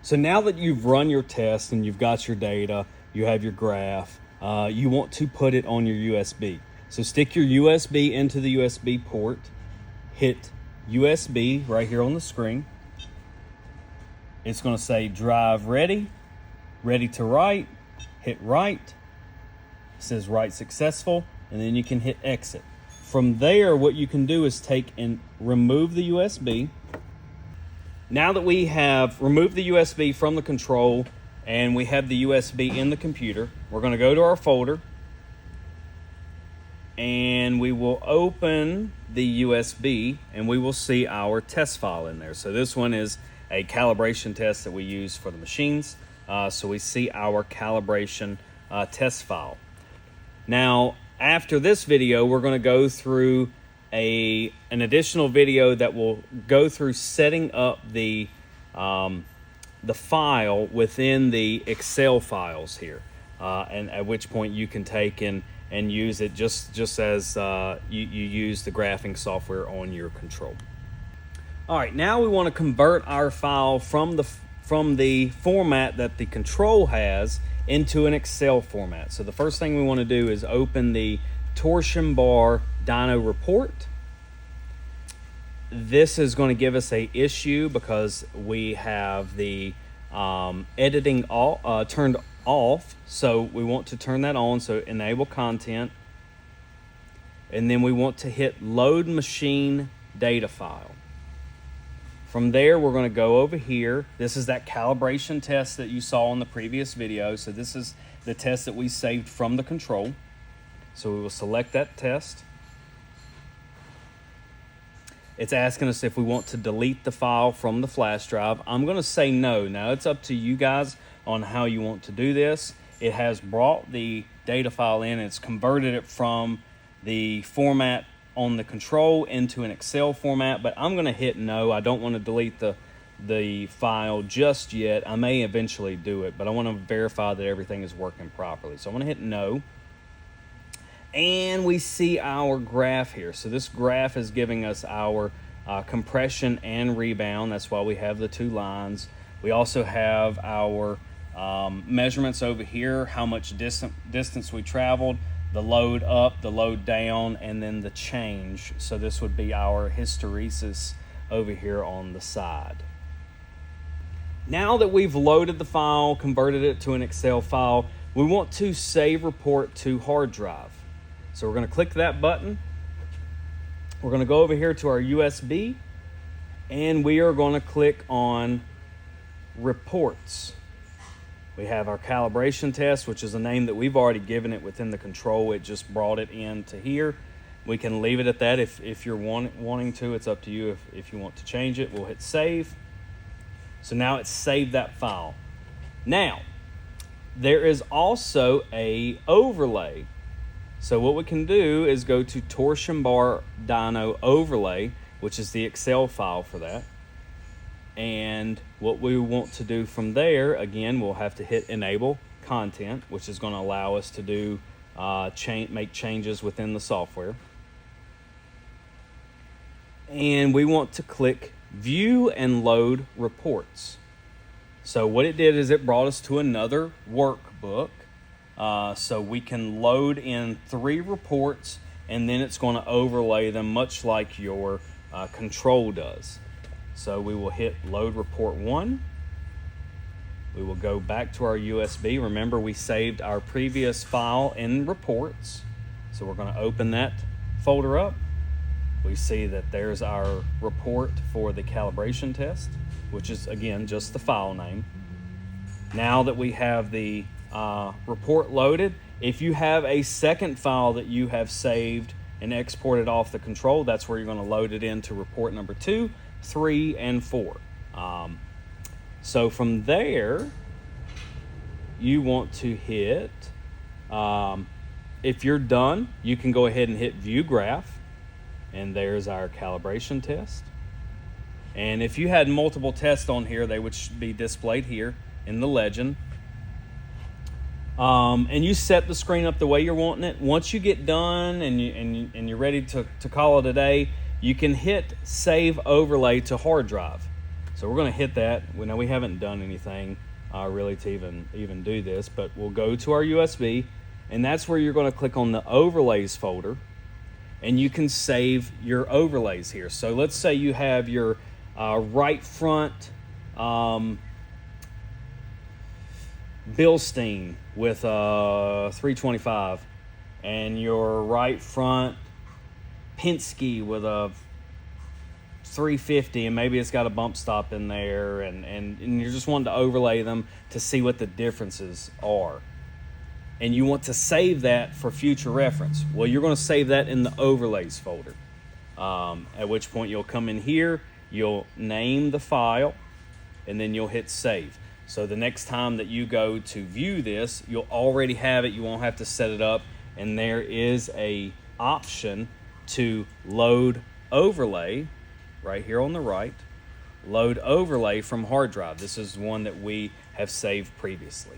So now that you've run your test and you've got your data, you have your graph, you want to put it on your USB. So stick your USB into the USB port, hit USB right here on the screen. It's going to say drive ready, ready to write, hit write. It says write successful, and then you can hit exit. From there, what you can do is take and remove the USB. Now that we have removed the USB from the control and we have the USB in the computer, we're going to go to our folder and we will open the USB and we will see our test file in there. So this one is a calibration test that we use for the machines. So we see our calibration test file. Now, after this video, we're going to go through an additional video that will go through setting up the file within the Excel files here, and at which point you can take and use it just as you use the graphing software on your control. All right, now we want to convert our file from the format that the control has into an Excel format. So the first thing we want to do is open the torsion bar dyno report. This is going to give us an issue because we have the editing turned off. So we want to turn that on, so enable content. And then we want to hit load machine data file. From there, we're going to go over here. This is that calibration test that you saw in the previous video. So this is the test that we saved from the control. So we will select that test. It's asking us if we want to delete the file from the flash drive. I'm going to say no. Now, it's up to you guys on how you want to do this. It has brought the data file in. It's converted it from the format on the control into an Excel format, but I'm going to hit no. I don't want to delete the file just yet. I may eventually do it, but I want to verify that everything is working properly. So I'm going to hit no. And we see our graph here. So this graph is giving us our compression and rebound. That's why we have the two lines. We also have our measurements over here, how much distance we traveled, the load up, the load down, and then the change. So this would be our hysteresis over here on the side. Now that we've loaded the file, converted it to an Excel file, we want to save report to hard drive. So we're going to click that button. We're going to go over here to our USB, and we are going to click on reports. We have our calibration test, which is a name that we've already given it within the control. It just brought it into here. We can leave it at that if you're wanting to. It's up to you if you want to change it. We'll hit save. So now it's saved that file. Now, there is also a overlay. So what we can do is go to torsion bar dyno overlay, which is the Excel file for that. And what we want to do from there, again, we'll have to hit enable content, which is going to allow us to do make changes within the software. And we want to click view and load reports. So what it did is it brought us to another workbook. So we can load in 3 reports, and then it's going to overlay them much like your control does. So we will hit load report 1. We will go back to our USB. Remember, we saved our previous file in reports. So we're going to open that folder up. We see that there's our report for the calibration test, which is, again, just the file name. Now that we have the report loaded, if you have a second file that you have saved and exported off the control, that's where you're going to load it into report number 2, 3, and 4. So from there, you want to hit, if you're done, you can go ahead and hit view graph, and there's our calibration test. And if you had multiple tests on here, they would be displayed here in the legend. And you set the screen up the way you're wanting it. Once you get done and you're ready to call it a day, you can hit save overlay to hard drive. So we're going to hit that. Now we haven't done anything really to even do this, but we'll go to our USB, and that's where you're going to click on the overlays folder, and you can save your overlays here. So let's say you have your right front Bilstein with 325, and your right front Penske with a 350, and maybe it's got a bump stop in there, and you're just wanting to overlay them to see what the differences are. And you want to save that for future reference. Well, you're going to save that in the overlays folder. At which point you'll come in here, you'll name the file, and then you'll hit save. So the next time that you go to view this, you'll already have it. You won't have to set it up. And there is a option to load overlay right here on the right. Load overlay from hard drive. This is one that we have saved previously.